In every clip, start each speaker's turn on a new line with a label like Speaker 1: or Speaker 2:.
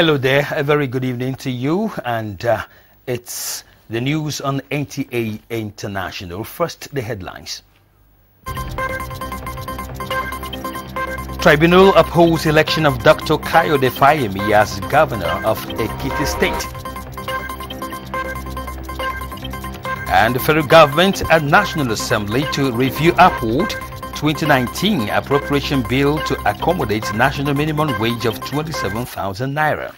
Speaker 1: Hello there, a very good evening to you, and it's the news on NTA International. First, the headlines. Tribunal upholds election of Dr. Kayode Fayemi as governor of Ekiti State. And the federal government and National Assembly to review upward 2019 appropriation bill to accommodate national minimum wage of 27,000 naira.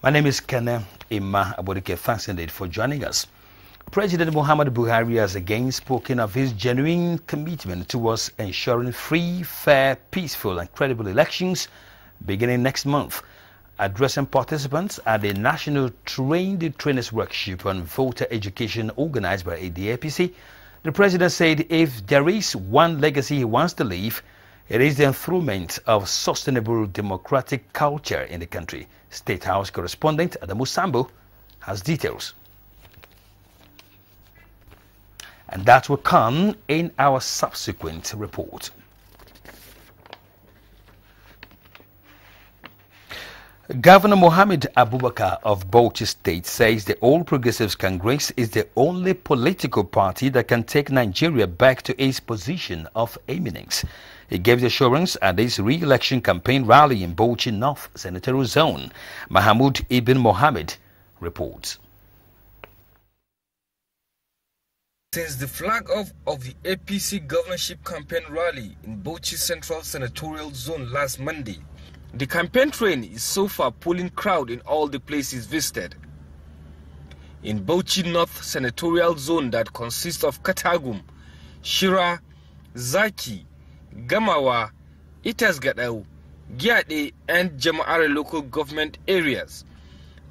Speaker 1: My name is Kene Ima Abodike. Thanks indeed for joining us. President Muhammad Buhari has again spoken of his genuine commitment towards ensuring free, fair, peaceful and credible elections beginning next month. Addressing participants at the National Trainers Workshop on Voter Education organized by the APC, the president said if there is one legacy he wants to leave, it is the enthronement of sustainable democratic culture in the country. State House correspondent Adamu Sambo has details. And that will come in our subsequent report. Governor Mohammed Abubakar of Bauchi State says the All Progressives Congress is the only political party that can take Nigeria back to its position of eminence. He gave the assurance at his re-election campaign rally in Bauchi North Senatorial Zone. Mahmoud Ibn Mohammed reports.
Speaker 2: Since the flag off of the APC governorship campaign rally in Bauchi Central Senatorial Zone last Monday, the campaign train is so far pulling crowd in all the places visited. In Bauchi North Senatorial Zone that consists of Katagum, Shira, Zaki, Gamawa, Itasgadau, Giade and Jama'are local government areas,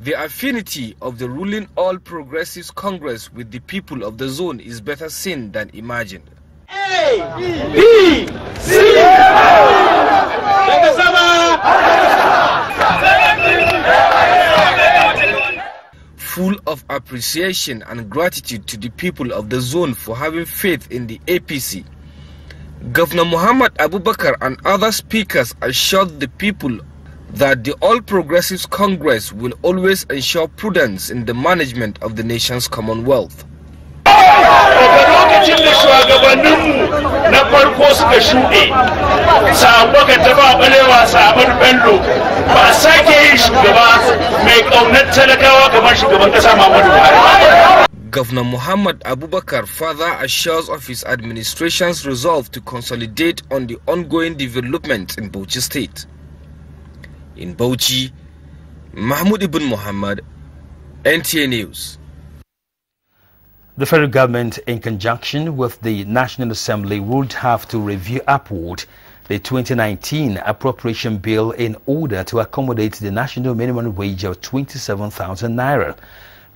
Speaker 2: the affinity of the ruling All Progressives Congress with the people of the zone is better seen than imagined. A, B, C, full of appreciation and gratitude to the people of the zone for having faith in the APC, Governor Muhammad Abubakar and other speakers assured the people that the All Progressives Congress will always ensure prudence in the management of the nation's commonwealth. Governor Muhammad Abubakar further assures of his administration's resolve to consolidate on the ongoing development in Bauchi State. In Bauchi, Mahmoud Ibn Muhammad, NTA News.
Speaker 1: The federal government, in conjunction with the National Assembly, would have to review upward the 2019 appropriation bill in order to accommodate the national minimum wage of 27,000 naira.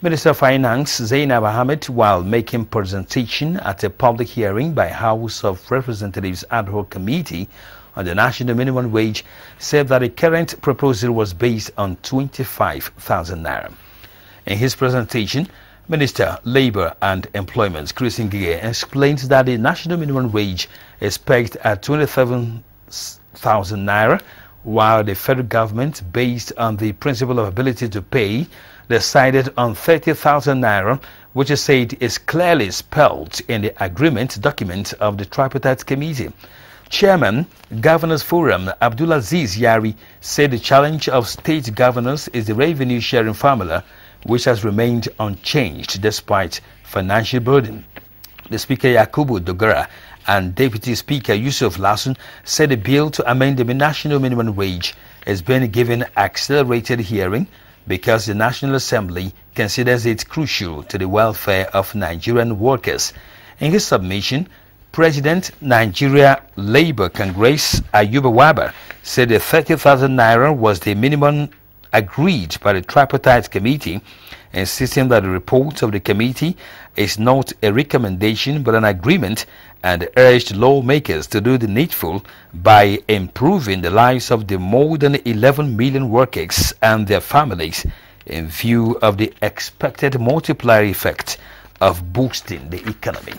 Speaker 1: Minister of Finance Zainab Ahmed, while making presentation at a public hearing by House of Representatives Ad Hoc Committee on the national minimum wage, said that the current proposal was based on 25,000 naira. In his presentation, Minister Labour and Employment Chris Ngige explains that the national minimum wage is pegged at 27,000 naira, while the federal government, based on the principle of ability to pay, decided on 30,000 naira, which is said is clearly spelled in the agreement document of the Tripartite Committee. Chairman, Governors Forum Abdulaziz Yari said the challenge of state governors is the revenue sharing formula, which has remained unchanged despite financial burden. The Speaker Yakubu Dogara and Deputy Speaker Yusuf Lassun said the bill to amend the national minimum wage is being given accelerated hearing because the National Assembly considers it crucial to the welfare of Nigerian workers. In his submission, President Nigeria Labour Congress Ayuba Waba said the 30,000 naira was the minimum agreed by the Tripartite Committee, insisting that the report of the committee is not a recommendation but an agreement, and urged lawmakers to do the needful by improving the lives of the more than 11 million workers and their families in view of the expected multiplier effect of boosting the economy.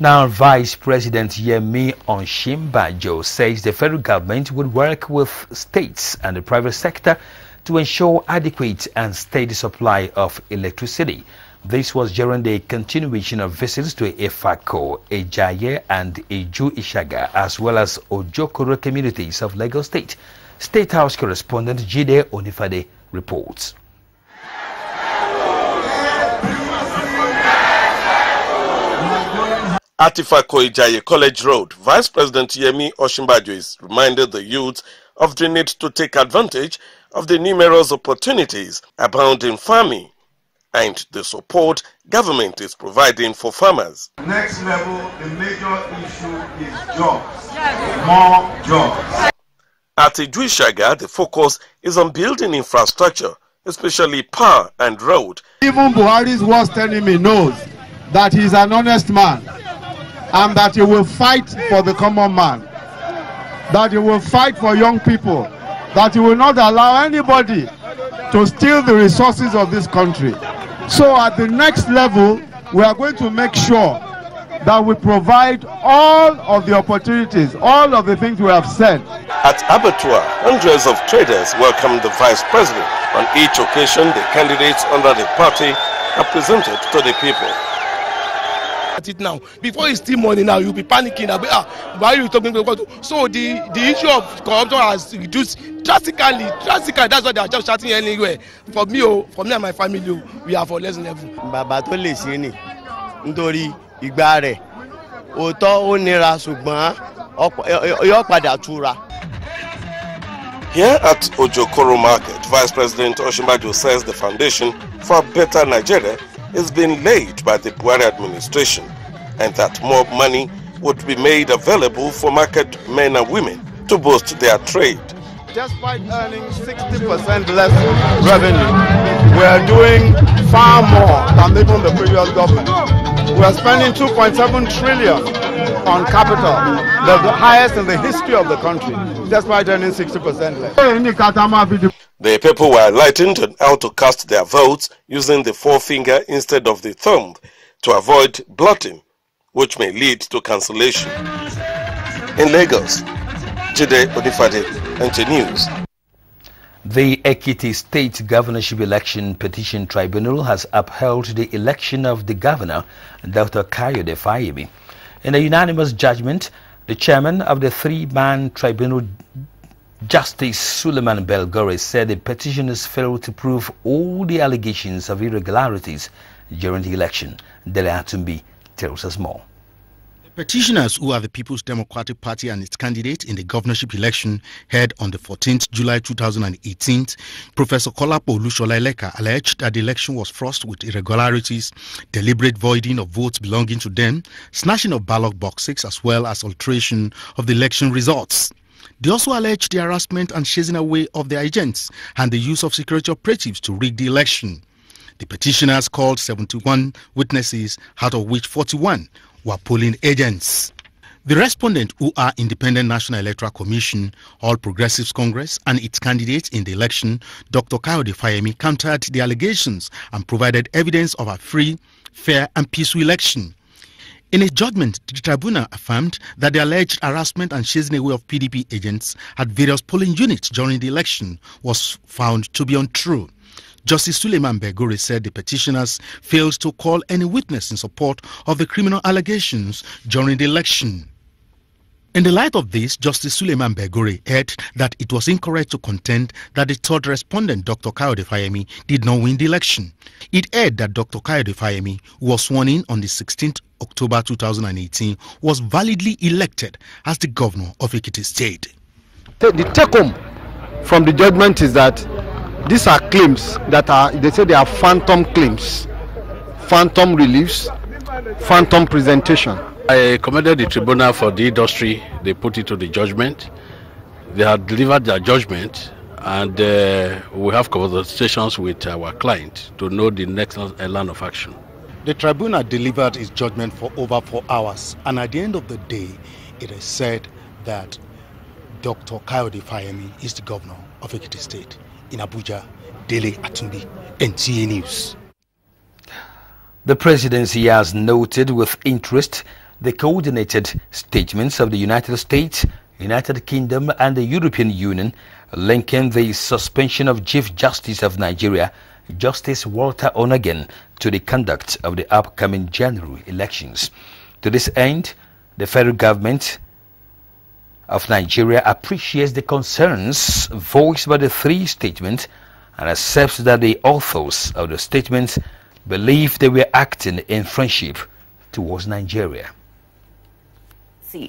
Speaker 1: Now, Vice President Yemi Osinbajo says the federal government would work with states and the private sector to ensure adequate and steady supply of electricity. This was during the continuation of visits to Efako, Ejaye and Eju Ishaga, as well as Ojokoro communities of Lagos State. State House correspondent Jide Onifade reports.
Speaker 3: At Efako Ejaye College Road, Vice President Yemi Osinbajo reminded the youth of the need to take advantage of the numerous opportunities abound in farming and the support government is providing for farmers.
Speaker 4: Next level, the major issue is jobs. More jobs.
Speaker 3: At Eju Ishaga, the focus is on building infrastructure, especially power and road.
Speaker 5: Even Buhari's worst enemy knows that he is an honest man and that he will fight for the common man, that he will fight for young people, that he will not allow anybody to steal the resources of this country. So at the next level, we are going to make sure that we provide all of the opportunities, all of the things we have said.
Speaker 3: At Abattoir, hundreds of traders welcomed the Vice President. On each occasion, the candidates under the party are presented to the people.
Speaker 6: It now, before it's still morning now, you'll be panicking. Why are you talking about? So the issue of corruption has reduced drastically. That's why they are just shouting anywhere. For me and my family, we are for less level.
Speaker 7: Bàbá tó lè ṣe ni nítorí ìgbà rẹ̀ òótọ́ ó nira ṣùgbọ́n yóò padà túra.
Speaker 3: Here at Ojokoro Market, Vice President Osinbajo says the foundation for a better Nigeria is being laid by the Buhari administration and that more money would be made available for market men and women to boost their trade.
Speaker 5: Despite earning 60% less revenue, we are doing far more than even the previous government. We are spending 2.7 trillion on capital, the highest in the history of the country, despite earning 60% less.
Speaker 3: The people were enlightened on how to cast their votes using the forefinger instead of the thumb to avoid blotting, which may lead to cancellation. In Lagos, Jide Onifade, NTA News.
Speaker 1: The Ekiti State Governorship Election Petition Tribunal has upheld the election of the governor, Dr. Kayode Fayemi. In a unanimous judgment, the chairman of the three-man tribunal, Justice Suleiman Belgore, said the petitioners failed to prove all the allegations of irregularities during the election. Dele Atumbi tells us more.
Speaker 8: The petitioners, who are the People's Democratic Party and its candidate in the governorship election held on the 14th July 2018, Professor Kolapo Olusola-Eleka, alleged that the election was fraught with irregularities, deliberate voiding of votes belonging to them, snatching of ballot boxes, as well as alteration of the election results. They also alleged the harassment and chasing away of their agents and the use of security operatives to rig the election. The petitioners called 71 witnesses, out of which 41 were polling agents. The respondents, who are Independent National Electoral Commission, All Progressives Congress, and its candidate in the election, Dr. Kayode Fayemi, countered the allegations and provided evidence of a free, fair, and peaceful election. In a judgment, the tribunal affirmed that the alleged harassment and chasing away of PDP agents at various polling units during the election was found to be untrue. Justice Suleiman Belgore said the petitioners failed to call any witness in support of the criminal allegations during the election. In the light of this, Justice Suleiman Belgore added that it was incorrect to contend that the third respondent, Dr. Kayode Fayemi, did not win the election. It added that Dr. Kayode Fayemi, who was sworn in on the 16th October 2018, was validly elected as the governor of Ekiti State.
Speaker 5: The take-home from the judgment is that these are claims that they say they are phantom claims, phantom reliefs, phantom presentation.
Speaker 9: I commended the tribunal for the industry they put into the judgment. They have delivered their judgment, and we have conversations with our client to know the next line of action.
Speaker 8: The tribunal delivered its judgment for over 4 hours, and at the end of the day, it is said that Dr. Kayode Fayemi is the governor of Ekiti State. In Abuja, Dele Atumbi, NTA News.
Speaker 1: The presidency has noted with interest the coordinated statements of the United States, United Kingdom and the European Union linking the suspension of Chief Justice of Nigeria, Justice Walter Onnoghen, to the conduct of the upcoming general elections. To this end, the federal government of Nigeria appreciates the concerns voiced by the three statements and accepts that the authors of the statements believe they were acting in friendship towards Nigeria.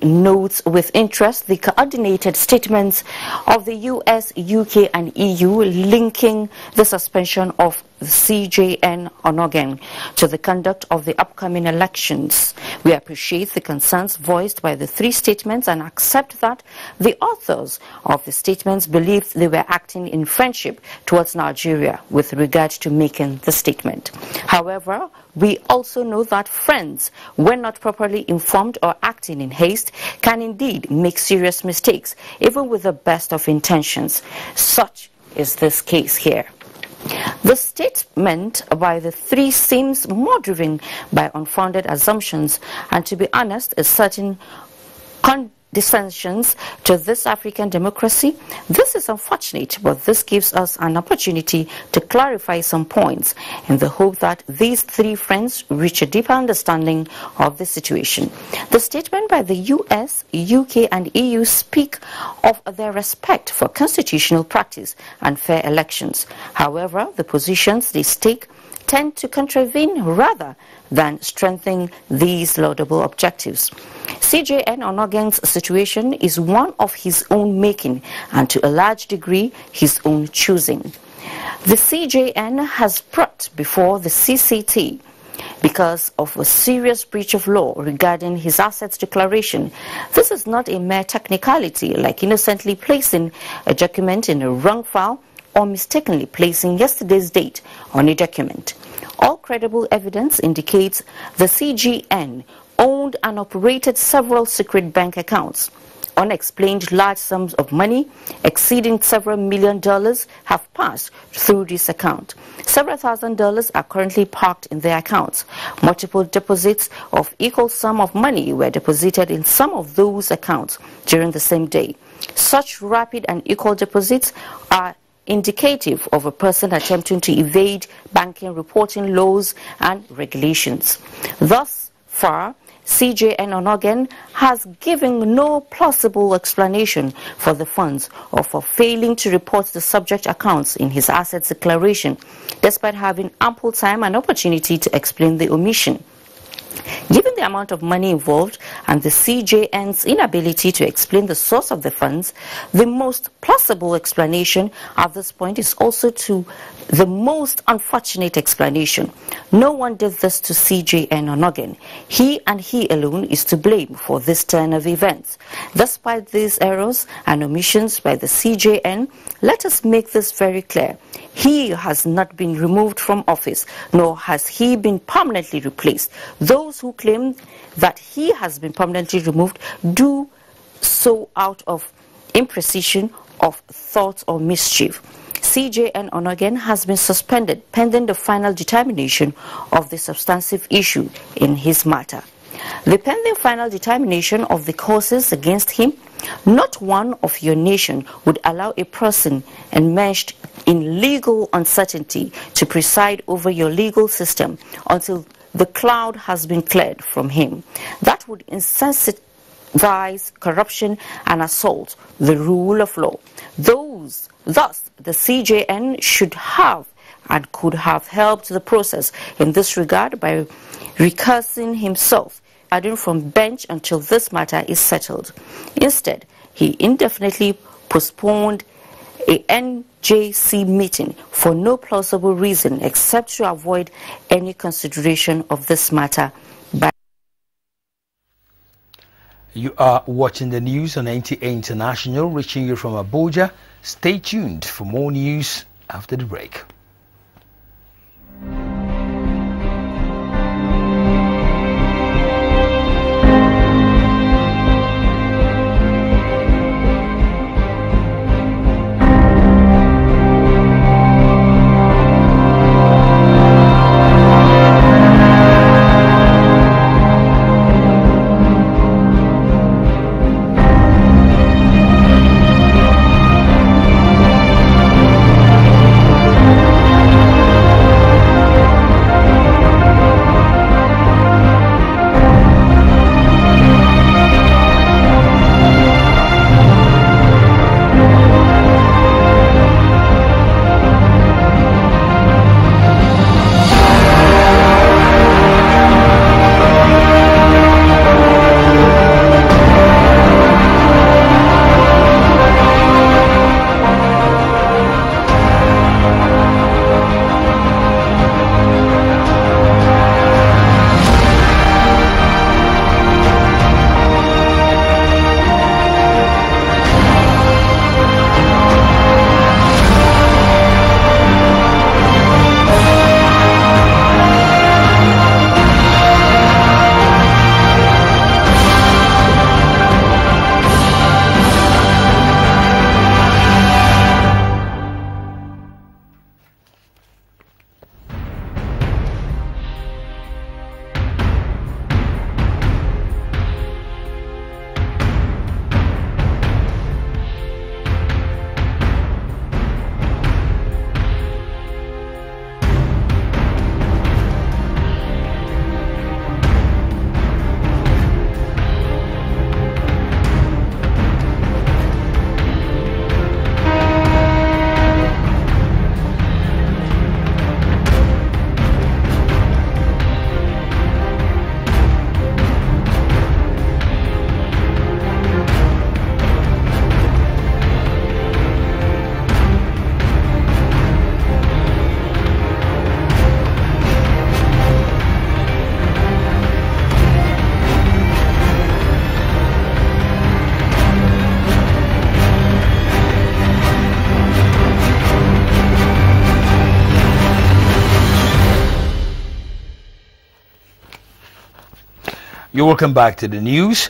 Speaker 10: Notes with interest the coordinated statements of the US, UK and EU linking the suspension of CJN Onnoghen to the conduct of the upcoming elections. We appreciate the concerns voiced by the three statements and accept that the authors of the statements believed they were acting in friendship towards Nigeria with regard to making the statement. However, we also know that friends, when not properly informed or acting in haste, can indeed make serious mistakes, even with the best of intentions. Such is this case here. The statement by the three seems more driven by unfounded assumptions and, to be honest, a certain condescension to this African democracy. This is unfortunate, but this gives us an opportunity to clarify some points in the hope that these three friends reach a deeper understanding of the situation. The statement by the US, UK and EU speak of their respect for constitutional practice and fair elections. However, the positions they take tend to contravene rather than strengthen these laudable objectives. CJN Onnoghen's situation is one of his own making and to a large degree his own choosing. The CJN has brought before the CCT because of a serious breach of law regarding his assets declaration. This is not a mere technicality like innocently placing a document in a wrong file or mistakenly placing yesterday's date on a document. All credible evidence indicates the CJN owned and operated several secret bank accounts. Unexplained large sums of money exceeding several $1 million have passed through this account. Several $1,000s are currently parked in their accounts. Multiple deposits of equal sum of money were deposited in some of those accounts during the same day. Such rapid and equal deposits are indicative of a person attempting to evade banking reporting laws and regulations. Thus far, CJN Onnoghen has given no plausible explanation for the funds or for failing to report the subject accounts in his assets declaration, despite having ample time and opportunity to explain the omission. Given the amount of money involved and the CJN's inability to explain the source of the funds, the most plausible explanation at this point is also to the most unfortunate explanation. No one did this to CJN Onnoghen. He and he alone is to blame for this turn of events. Despite these errors and omissions by the CJN, let us make this very clear. He has not been removed from office, nor has he been permanently replaced. Those who claim that he has been permanently removed do so out of imprecision of thought or mischief. CJN Onnoghen has been suspended pending the final determination of the substantive issue in his matter. The pending final determination of the causes against him, not one of your nation would allow a person enmeshed in legal uncertainty to preside over your legal system until the cloud has been cleared from him. That would incentivize corruption and assault the rule of law. Thus, the CJN should have and could have helped the process in this regard by recursing himself from bench until this matter is settled. Instead, he indefinitely postponed a NJC meeting for no plausible reason except to avoid any consideration of this matter.
Speaker 1: You are watching the news on NTA International, reaching you from Abuja. Stay tuned for more news after the break. You're welcome back to the news.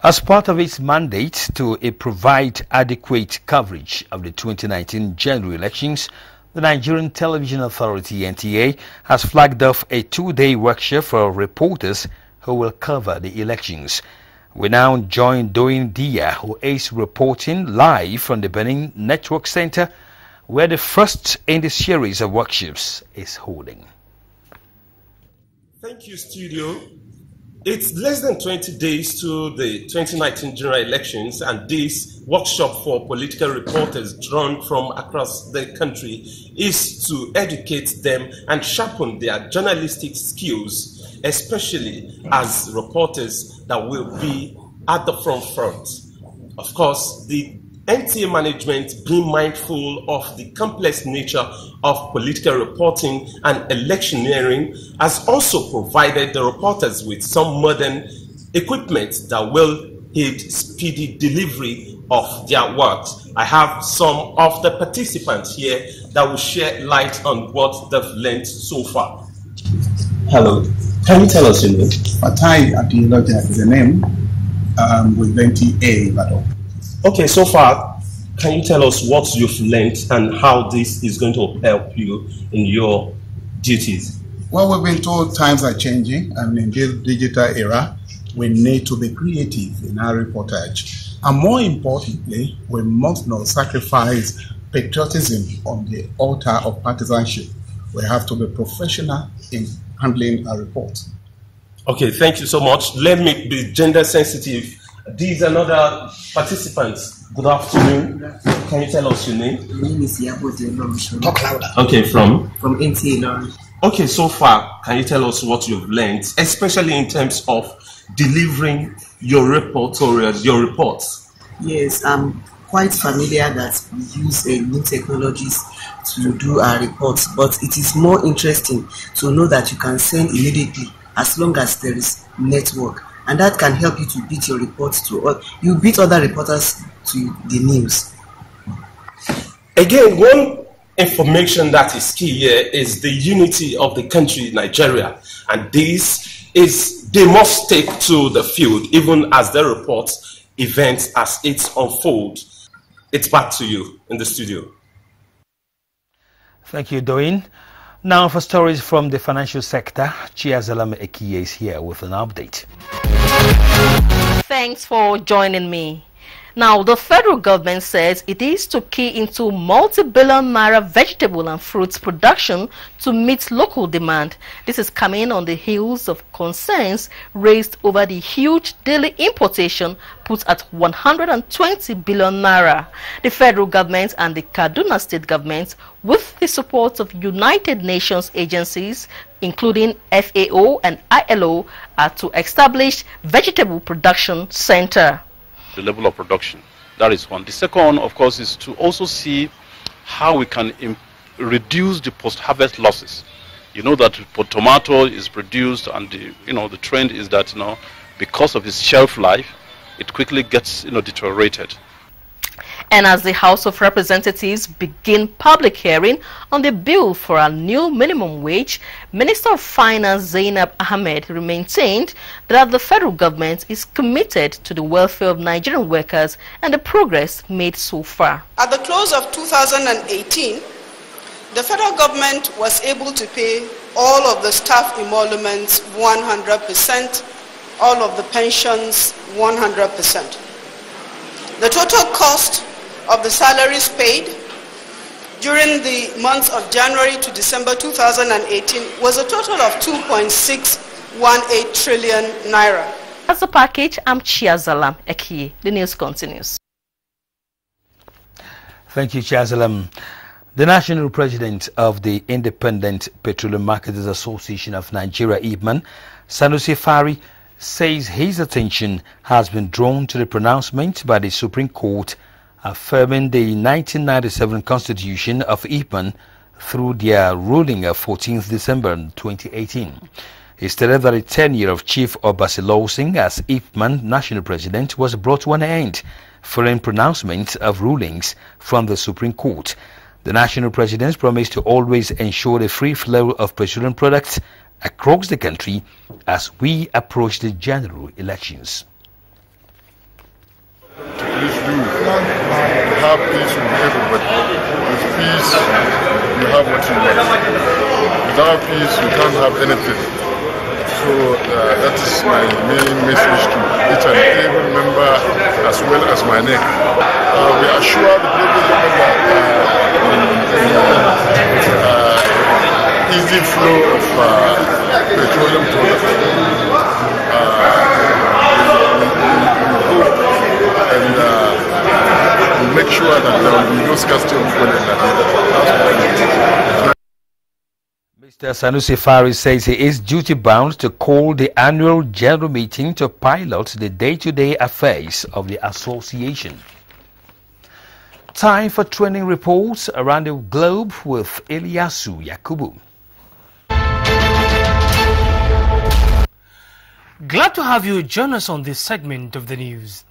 Speaker 1: As part of its mandate to provide adequate coverage of the 2019 general elections, the Nigerian Television Authority (NTA) has flagged off a 2-day workshop for reporters who will cover the elections. We now join Doyin Dia, who is reporting live from the Benin Network Center, where the first in the series of workshops is holding.
Speaker 3: Thank you, studio. It's less than 20 days to the 2019 general elections, and this workshop for political reporters drawn from across the country is to educate them and sharpen their journalistic skills, especially as reporters that will be at the front. Of course, the NTA management, being mindful of the complex nature of political reporting and electioneering, has also provided the reporters with some modern equipment that will aid speedy delivery of their works. I have some of the participants here that will shed light on what they've learned so far. Hello, can you tell us your name?
Speaker 11: Fatai Adioloja is the name, with NTA Battle.
Speaker 3: Okay, so far, can you tell us what you've learned and how this is going to help you in your duties?
Speaker 11: Well, we've been told times are changing, and in this digital era, we need to be creative in our reportage. And more importantly, we must not sacrifice patriotism on the altar of partisanship. We have to be professional in handling our reports. Okay, thank you so much. Let me be gender sensitive. These are another participants. Good afternoon. Can you tell us your name?
Speaker 12: My name is Yabode.
Speaker 3: Talk louder. Okay, from
Speaker 12: NTA International.
Speaker 3: Okay, so far, can you tell us what you've learned, especially in terms of delivering your reports?
Speaker 12: Yes, I'm quite familiar that we use new technologies to do our reports, but it is more interesting to know that you can send immediately as long as there is network. And that can help you to beat your reports you beat other reporters to the news.
Speaker 3: Again, one information that is key here is the unity of the country, Nigeria. And this is, they must take to the field, even as they report events as it unfolds. It's back to you in the studio.
Speaker 1: Thank you, Doyin. Now for stories from the financial sector, Chiazalam Ekiye is here with an update.
Speaker 13: Thanks for joining me. Now, the federal government says it is to key into multi-billion naira vegetable and fruits production to meet local demand. This is coming on the heels of concerns raised over the huge daily importation put at 120 billion naira. The federal government and the Kaduna state government, with the support of United Nations agencies, including FAO and ILO, are to establish vegetable production center.
Speaker 9: The level of production, that is one. The second, of course, is to also see how we can reduce the post-harvest losses. You know that tomato is produced, and the trend is that because of its shelf life, it quickly gets deteriorated.
Speaker 13: And as the House of Representatives begin public hearing on the bill for a new minimum wage, Minister of Finance Zainab Ahmed maintained that the federal government is committed to the welfare of Nigerian workers and the progress made so far.
Speaker 14: At the close of 2018, the federal government was able to pay all of the staff emoluments 100%, all of the pensions 100%. The total cost of the salaries paid during the months of January to December 2018 was a total of 2.618 trillion naira.
Speaker 13: As a package, I'm Chiazalam Ekiye. The news continues.
Speaker 1: Thank you, Chiazalam. The national president of the Independent Petroleum Marketers Association of Nigeria, IPMAN, Sanusi Fari, says his attention has been drawn to the pronouncement by the Supreme Court affirming the 1997 Constitution of IPMAN through their ruling of 14th December 2018. He stated that the tenure of Chief Obasilosing as IPMAN national president was brought to an end following pronouncements of rulings from the Supreme Court. The national president promised to always ensure the free flow of petroleum products across the country as we approach the general elections.
Speaker 15: Please do have peace with everybody. With peace, you have what you want. Without peace, you can't have anything. So that is my main message to each and every member as well as my neck. We assure the people that easy flow of petroleum products. And make sure that there will be no scarcity of fuel in that.
Speaker 1: Mr. Sanusi Fari says he is duty-bound to call the annual general meeting to pilot the day-to-day affairs of the association. Time for trending reports around the globe with Ilyasu Yakubu.
Speaker 16: Glad to have you join us on this segment of the news.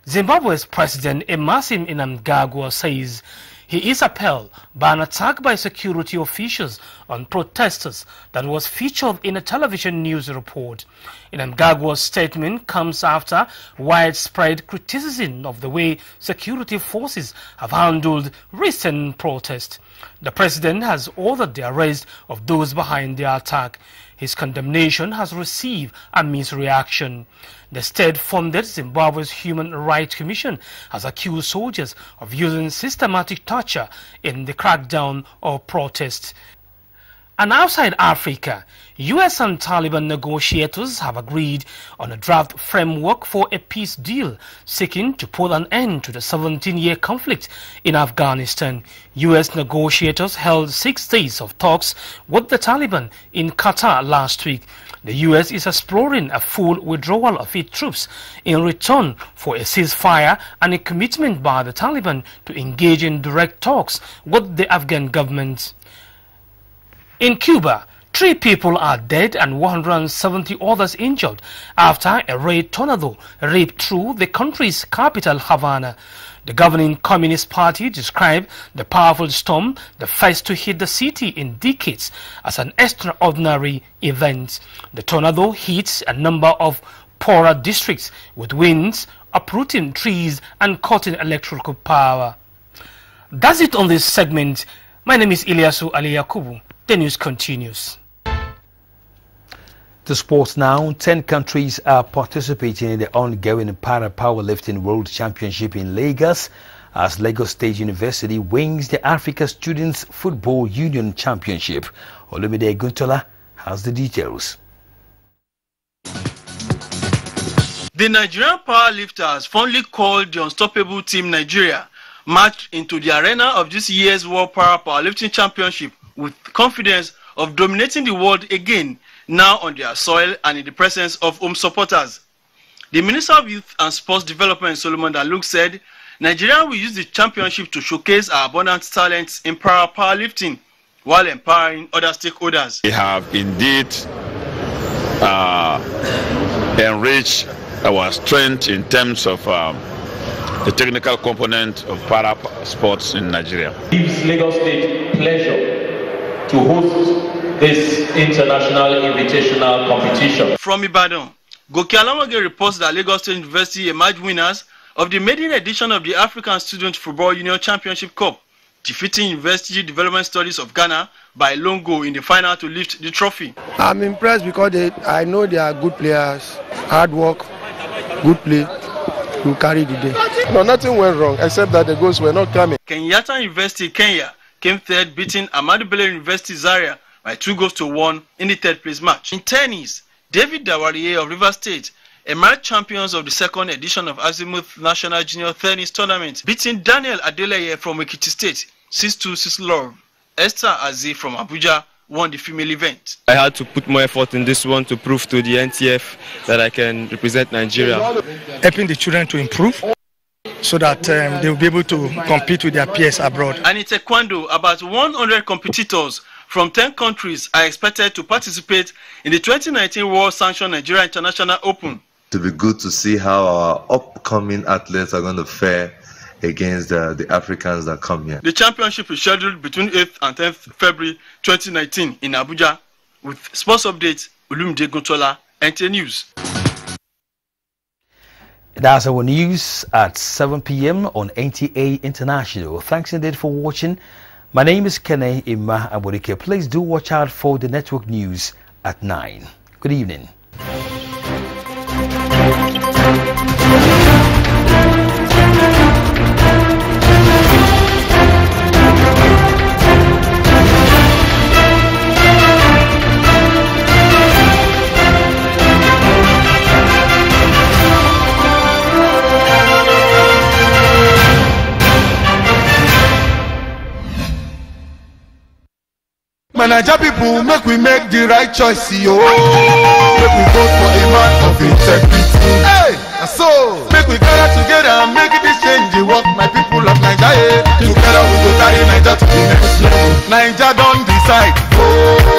Speaker 16: Zimbabwe's President Emmerson Mnangagwa says he is appalled by an attack by security officials on protesters that was featured in a television news report. Mnangagwa's statement comes after widespread criticism of the way security forces have handled recent protests. The president has ordered the arrest of those behind the attack. His condemnation has received a mixed reaction. The state-funded Zimbabwe's Human Rights Commission has accused soldiers of using systematic torture in the crackdown of protests. And outside Africa, U.S. and Taliban negotiators have agreed on a draft framework for a peace deal seeking to put an end to the 17-year conflict in Afghanistan. U.S. negotiators held 6 days of talks with the Taliban in Qatar last week. The U.S. is exploring a full withdrawal of its troops in return for a ceasefire and a commitment by the Taliban to engage in direct talks with the Afghan government. In Cuba, 3 people are dead and 170 others injured after a red tornado ripped through the country's capital, Havana. The governing Communist Party described the powerful storm, the first to hit the city in decades, as an extraordinary event. The tornado hit a number of poorer districts with winds uprooting trees and cutting electrical power. That's it on this segment. My name is Ilyasu Ali Yakubu. The news continues.
Speaker 1: To sports now, 10 countries are participating in the ongoing Para-Powerlifting World Championship in Lagos as Lagos State University wins the Africa Students Football Union Championship. Olumide Guntola has the details.
Speaker 17: The Nigerian powerlifters, fondly called the Unstoppable Team Nigeria, marched into the arena of this year's World Para-Powerlifting Championship with confidence of dominating the world again, now on their soil and in the presence of home supporters. The Minister of Youth and Sports Development, Solomon Daluk, said Nigeria will use the championship to showcase our abundant talents in powerlifting while empowering other stakeholders.
Speaker 18: We have indeed enriched our strength in terms of the technical component of para sports in Nigeria.
Speaker 19: It gives Lagos State pleasure to host this international invitational competition.
Speaker 17: From Ibadan, Goke Alamage reports that Lagos State University emerged winners of the maiden edition of the African Student Football Union Championship Cup, defeating University Development Studies of Ghana by a lone goal in the final to lift the trophy.
Speaker 6: I'm impressed because I know they are good players, hard work, good play, to carry the day. No, nothing went wrong except that the goals were not coming.
Speaker 17: Kenyatta University, Kenya, came third, beating Ahmadu Bello University, Zaria by 2-1 in the third place match. In tennis, David Dawariye of Rivers State emerged champions of the second edition of Azimuth National Junior Tennis Tournament, beating Daniel Adeleye from Ekiti State 6-2, 6-love. Esther Aziz from Abuja won the female event.
Speaker 20: I had to put more effort in this one to prove to the NTF that I can represent Nigeria.
Speaker 21: Helping the children to improve so that they will be able to compete with their peers abroad.
Speaker 17: And in Taekwondo, about 100 competitors from 10 countries are expected to participate in the 2019 World Sanctioned Nigeria International Open.
Speaker 22: It will be good to see how our upcoming athletes are going to fare against the Africans that come here.
Speaker 17: The championship is scheduled between 8th and 10th February 2019 in Abuja, With sports updates, Olumide Gotola, NTA News.
Speaker 1: That's our news at 7 p.m. on NTA International. Thanks indeed for watching. My name is Kene Ima Aburike. Please do watch out for the network news at 9. Good evening.
Speaker 2: Naija people, make we make the right choice, yo. Make we vote for a man of integrity. Hey, so make we gather together and make this change. Work, my people of Naija. Together we go carry Naija to the next level. Naija don't decide.